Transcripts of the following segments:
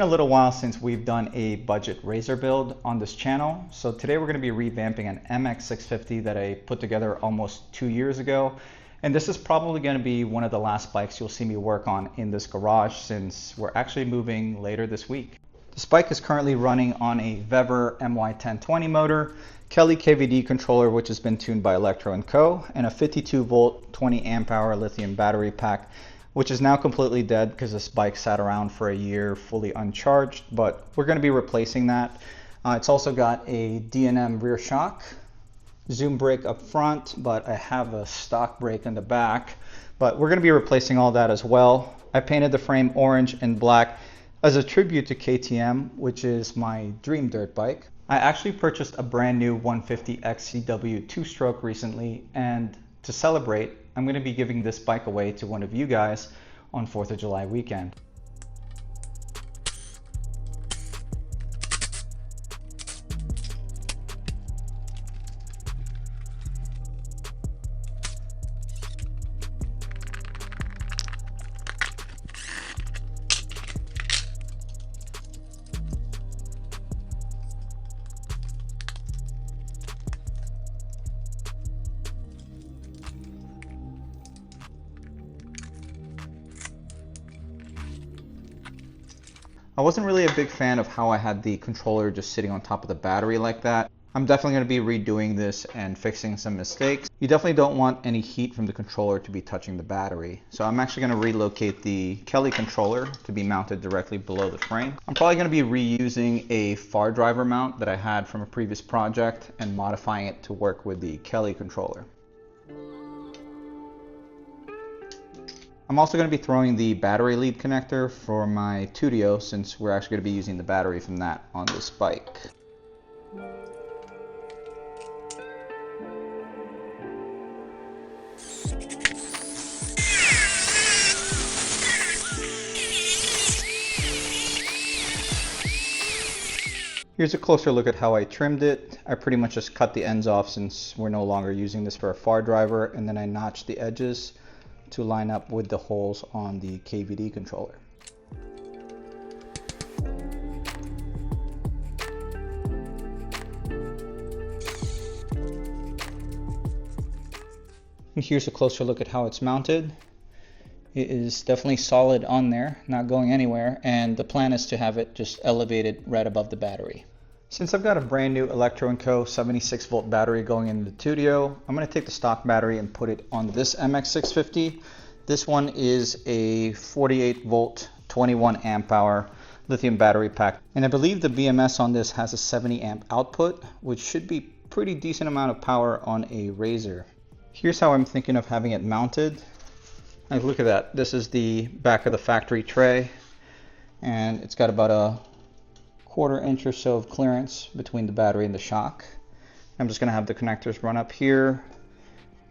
been a little while since we've done a budget razor build on this channel. So today we're going to be revamping an MX650 that I put together almost 2 years ago. And this is probably going to be one of the last bikes you'll see me work on in this garage since we're actually moving later this week. This bike is currently running on a Weber MY1020 motor, Kelly KVD controller which has been tuned by Electro & Co, and a 52 volt 20 amp hour lithium battery pack, which is now completely dead because this bike sat around for a year fully uncharged, but we're going to be replacing that. It's also got a D&M rear shock, zoom brake up front, but I have a stock brake in the back, but we're going to be replacing all that as well. I painted the frame orange and black as a tribute to KTM, which is my dream dirt bike. I actually purchased a brand new 150 XCW 2-stroke recently, and to celebrate, I'm going to be giving this bike away to one of you guys on 4th of July weekend. I wasn't really a big fan of how I had the controller just sitting on top of the battery like that. I'm definitely going to be redoing this and fixing some mistakes. You definitely don't want any heat from the controller to be touching the battery. So I'm actually going to relocate the Kelly controller to be mounted directly below the frame. I'm probably going to be reusing a far driver mount that I had from a previous project and modifying it to work with the Kelly controller. I'm also going to be throwing the battery lead connector for my Tudio since we're actually going to be using the battery from that on this bike. Here's a closer look at how I trimmed it. I pretty much just cut the ends off since we're no longer using this for a far driver, and then I notched the edges to line up with the holes on the KVD controller. And here's a closer look at how it's mounted. It is definitely solid on there, not going anywhere, and the plan is to have it just elevated right above the battery. Since I've got a brand new Electro & Co 76 volt battery going into the Tudio, I'm going to take the stock battery and put it on this MX650. This one is a 48 volt 21 amp hour lithium battery pack, and I believe the BMS on this has a 70 amp output, which should be pretty decent amount of power on a razor. Here's how I'm thinking of having it mounted. Like, look at that. This is the back of the factory tray, and it's got about a 1/4 inch or so of clearance between the battery and the shock. I'm just going to have the connectors run up here.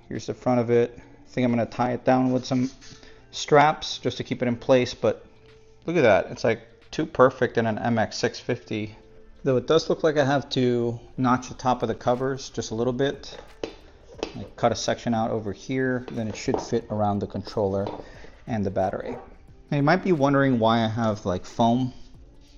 Here's the front of it. I think I'm going to tie it down with some straps just to keep it in place, but look at that. It's like too perfect in an MX650. Though it does look like I have to notch the top of the covers just a little bit. I cut a section out over here, then it should fit around the controller and the battery. Now you might be wondering why I have like foam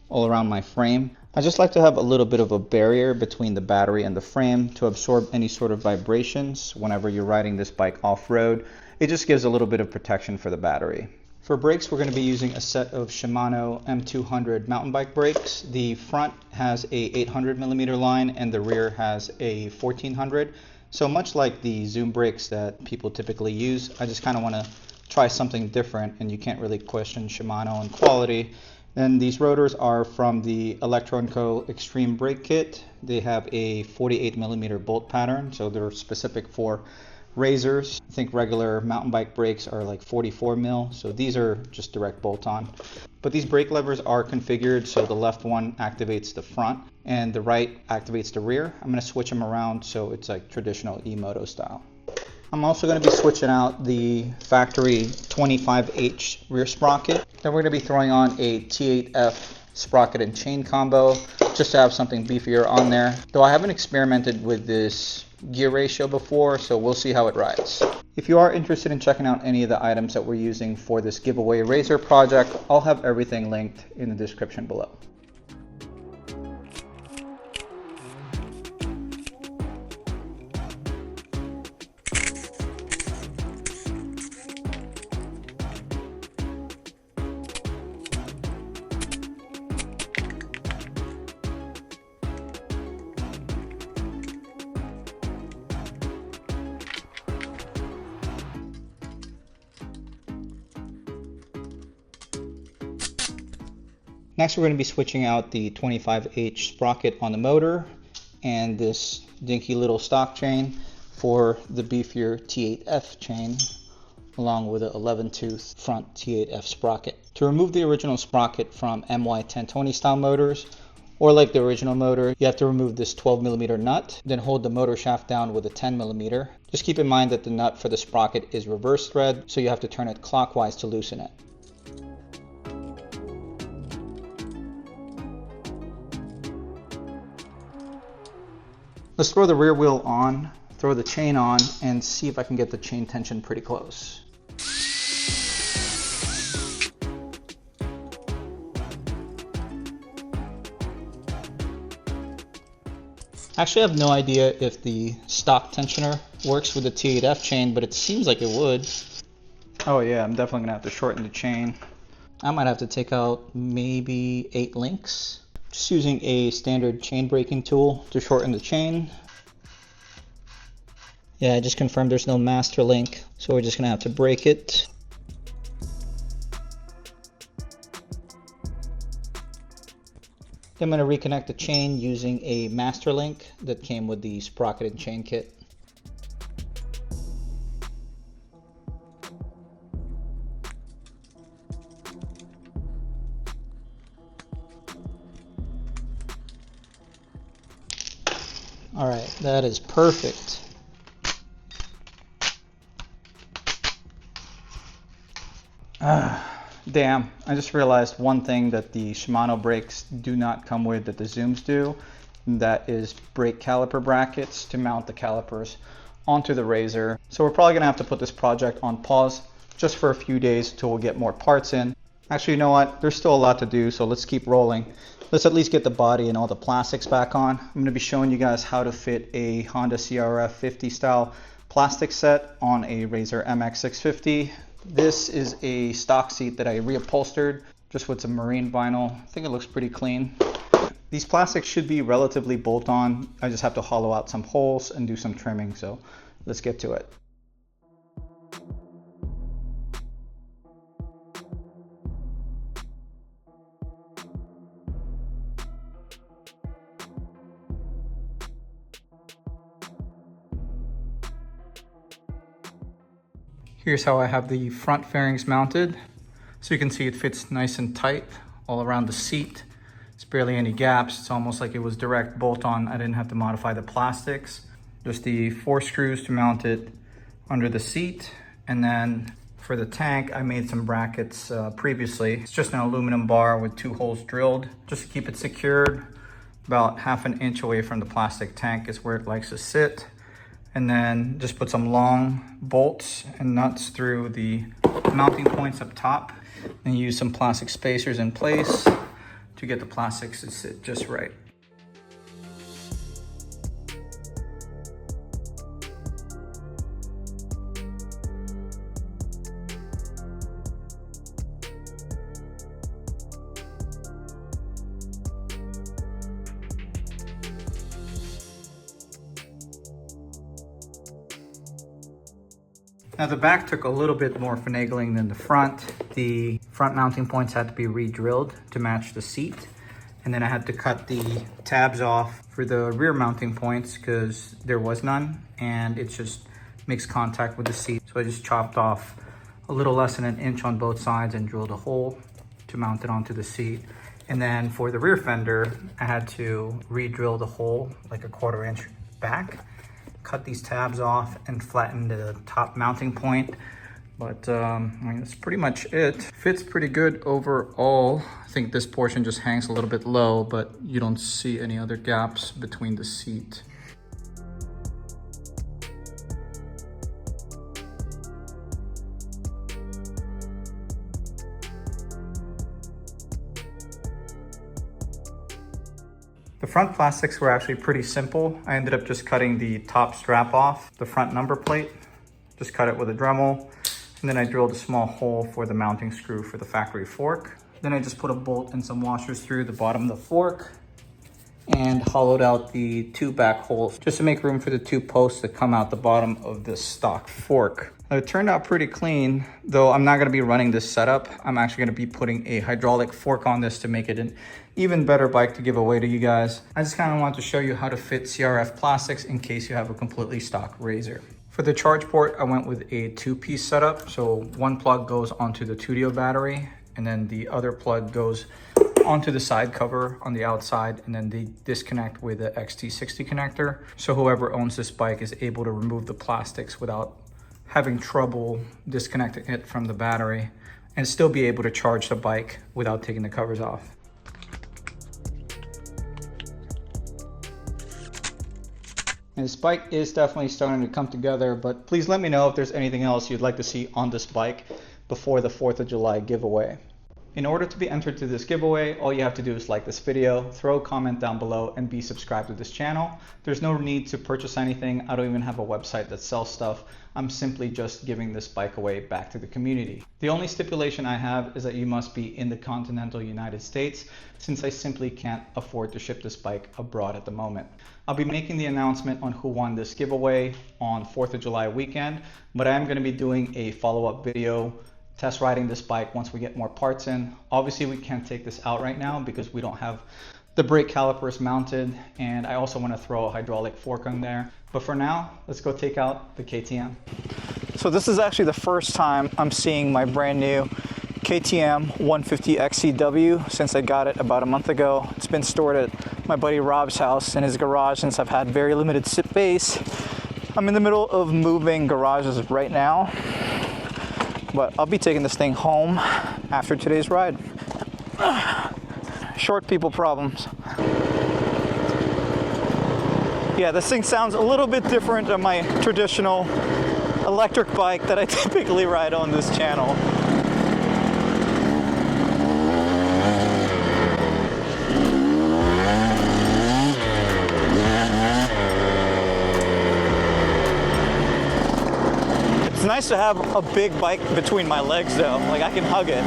all around my frame. I just like to have a little bit of a barrier between the battery and the frame to absorb any sort of vibrations whenever you're riding this bike off-road. It just gives a little bit of protection for the battery. For brakes, we're going to be using a set of Shimano M200 mountain bike brakes. The front has a 800 millimeter line and the rear has a 1400. So much like the zoom brakes that people typically use, I just kind of want to try something different, and you can't really question Shimano and quality. And these rotors are from the Electro & Co Extreme Brake Kit. They have a 48 millimeter bolt pattern, so they're specific for razors. I think regular mountain bike brakes are like 44 mil, so these are just direct bolt on. But these brake levers are configured so the left one activates the front and the right activates the rear. I'm going to switch them around so it's like traditional e-moto style. I'm also going to be switching out the factory 25H rear sprocket. Then we're going to be throwing on a T8F sprocket and chain combo just to have something beefier on there. Though I haven't experimented with this gear ratio before, so we'll see how it rides. If you are interested in checking out any of the items that we're using for this giveaway razor project, I'll have everything linked in the description below. Next, we're going to be switching out the 25H sprocket on the motor and this dinky little stock chain for the beefier T8F chain, along with an 11-tooth front T8F sprocket. To remove the original sprocket from MY1020 style motors, or like the original motor, you have to remove this 12mm nut, then hold the motor shaft down with a 10mm. Just keep in mind that the nut for the sprocket is reverse thread, so you have to turn it clockwise to loosen it. Let's throw the rear wheel on, throw the chain on, and see if I can get the chain tension pretty close. Actually, I have no idea if the stock tensioner works with the T8F chain, but it seems like it would. Oh yeah, I'm definitely gonna have to shorten the chain. I might have to take out maybe 8 links. Just using a standard chain breaking tool to shorten the chain. Yeah, I just confirmed there's no master link, so we're just gonna have to break it. Then I'm gonna reconnect the chain using a master link that came with the sprocket and chain kit. All right, that is perfect. Damn, I just realized one thing that the Shimano brakes do not come with that the Zooms do. And that is brake caliper brackets to mount the calipers onto the razor. So we're probably gonna have to put this project on pause just for a few days till we'll get more parts in. Actually, you know what? There's still a lot to do, so let's keep rolling. Let's at least get the body and all the plastics back on. I'm going to be showing you guys how to fit a Honda CRF 50 style plastic set on a Razor MX650. This is a stock seat that I reupholstered just with some marine vinyl. I think it looks pretty clean. These plastics should be relatively bolt-on. I just have to hollow out some holes and do some trimming, so let's get to it. Here's how I have the front fairings mounted. So you can see it fits nice and tight all around the seat. It's barely any gaps. It's almost like it was direct bolt on. I didn't have to modify the plastics. Just the 4 screws to mount it under the seat. And then for the tank, I made some brackets previously. It's just an aluminum bar with 2 holes drilled just to keep it secured. About 1/2 inch away from the plastic tank is where it likes to sit. And then just put some long bolts and nuts through the mounting points up top, and use some plastic spacers in place to get the plastics to sit just right. Now the back took a little bit more finagling than the front. The front mounting points had to be re-drilled to match the seat. And then I had to cut the tabs off for the rear mounting points because there was none, and it just makes contact with the seat. So I just chopped off a little less than 1 inch on both sides and drilled a hole to mount it onto the seat. And then for the rear fender, I had to re-drill the hole like 1/4 inch back, cut these tabs off and flatten the top mounting point. But I mean, that's pretty much it. Fits pretty good overall. I think this portion just hangs a little bit low, but you don't see any other gaps between the seat. The front plastics were actually pretty simple. I ended up just cutting the top strap off, the front number plate, just cut it with a Dremel. And then I drilled a small hole for the mounting screw for the factory fork. Then I just put a bolt and some washers through the bottom of the fork and hollowed out the 2 back holes just to make room for the 2 posts that come out the bottom of this stock fork. Now, it turned out pretty clean, though I'm not gonna be running this setup. I'm actually gonna be putting a hydraulic fork on this to make it an even better bike to give away to you guys. I just kinda wanted to show you how to fit CRF plastics in case you have a completely stock Razor. For the charge port, I went with a 2-piece setup. So one plug goes onto the Tudio battery, and then the other plug goes onto the side cover on the outside, and then they disconnect with the XT60 connector. So whoever owns this bike is able to remove the plastics without having trouble disconnecting it from the battery and still be able to charge the bike without taking the covers off. And this bike is definitely starting to come together, but please let me know if there's anything else you'd like to see on this bike before the 4th of July giveaway. In order to be entered to this giveaway, all you have to do is like this video, throw a comment down below, and be subscribed to this channel. There's no need to purchase anything. I don't even have a website that sells stuff. I'm simply just giving this bike away back to the community. The only stipulation I have is that you must be in the continental United States, since I simply can't afford to ship this bike abroad at the moment. I'll be making the announcement on who won this giveaway on 4th of July weekend, but I am going to be doing a follow-up video test riding this bike once we get more parts in. Obviously, we can't take this out right now because we don't have the brake calipers mounted, and I also want to throw a hydraulic fork on there. But for now, let's go take out the KTM. So this is actually the first time I'm seeing my brand new KTM 150 XCW since I got it about a month ago. It's been stored at my buddy Rob's house in his garage since I've had very limited space. I'm in the middle of moving garages right now, but I'll be taking this thing home after today's ride. Short people problems. Yeah, this thing sounds a little bit different than my traditional electric bike that I typically ride on this channel. It's nice to have a big bike between my legs though, like I can hug it.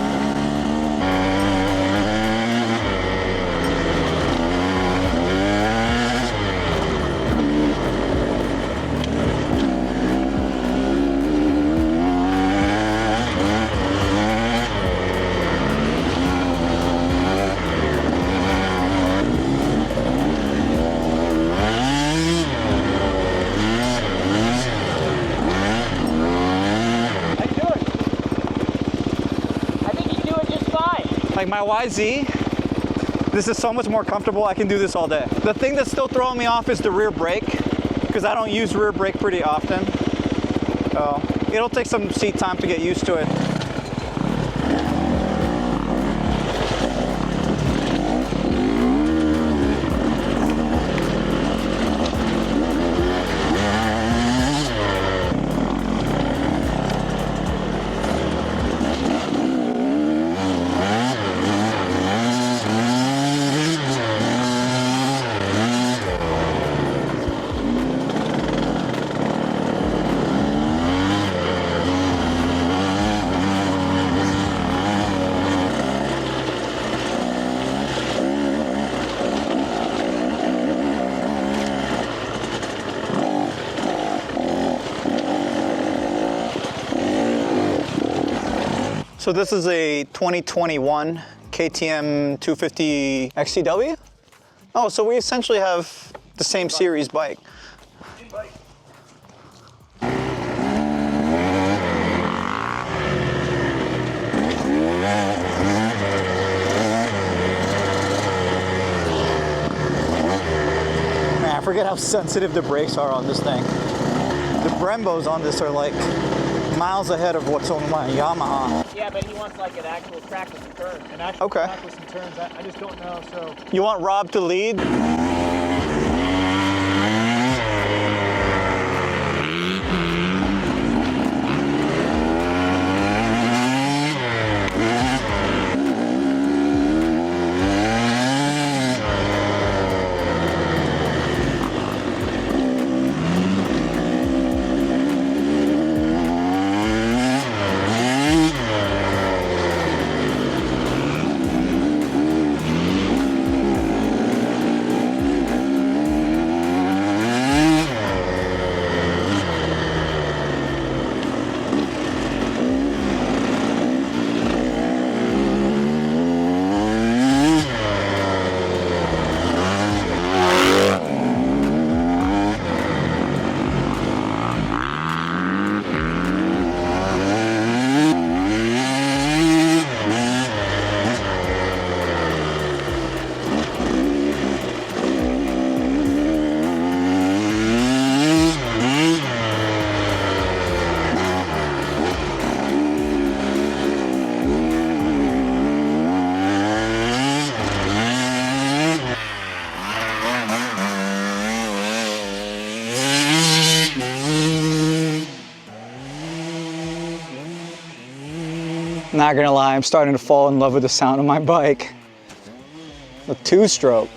Like my YZ, this is so much more comfortable. I can do this all day. The thing that's still throwing me off is the rear brake, because I don't use rear brake pretty often. So it'll take some seat time to get used to it. So this is a 2021 KTM 250 XCW? Oh, so we essentially have the same series bike. Man, I forget how sensitive the brakes are on this thing. The Brembos on this are like miles ahead of what's on my Yamaha. Yeah, but he wants like an actual track with some turns. An actual track with some turns. I just don't know, so. You want Rob to lead? Not gonna lie, I'm starting to fall in love with the sound of my bike. A two-stroke.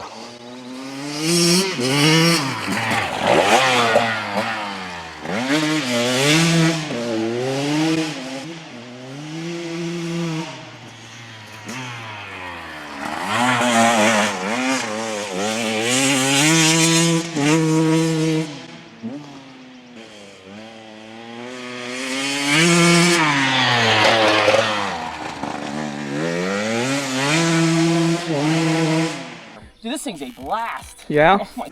Dude, this thing's a blast. Yeah? Oh my.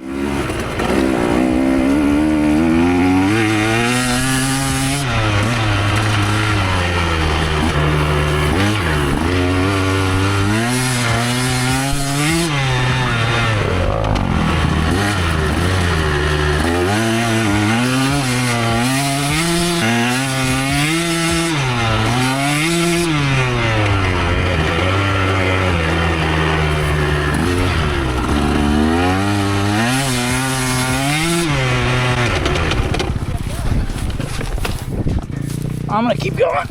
I'm gonna keep going.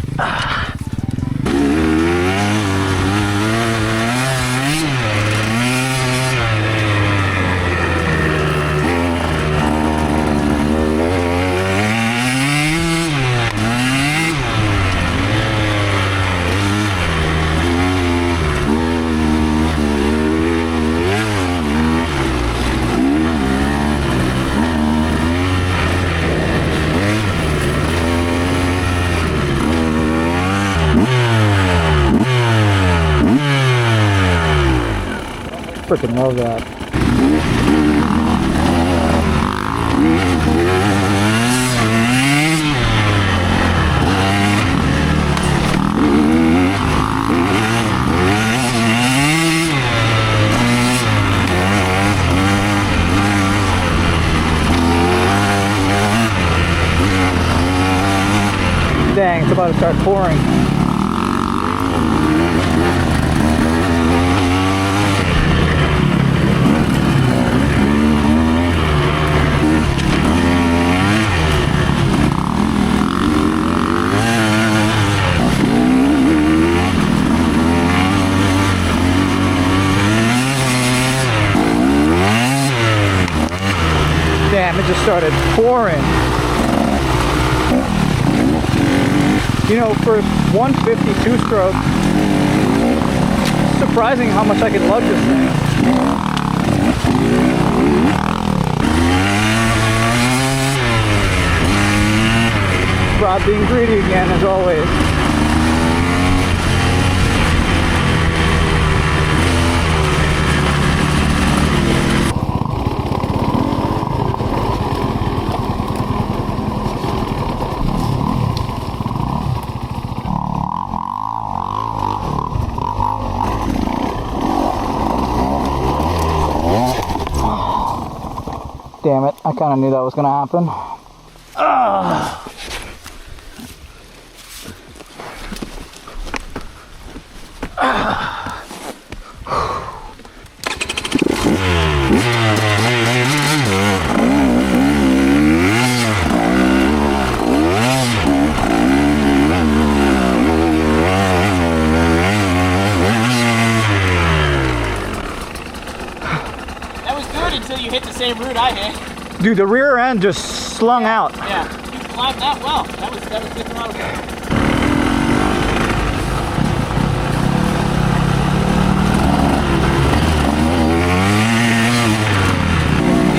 Freaking love that. Dang, it's about to start pouring. Damn, it just started pouring. You know, for 150 two-stroke, it's surprising how much I could lug this thing. Rob being greedy again, as always. Damn it, I kind of knew that was going to happen. That was good until you hit the same route I hit. Dude, the rear end just slung out. Yeah, you climbed that well. That was good come out of there.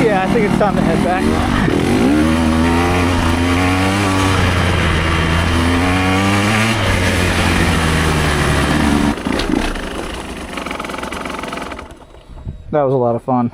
Yeah, I think it's time to head back. That was a lot of fun.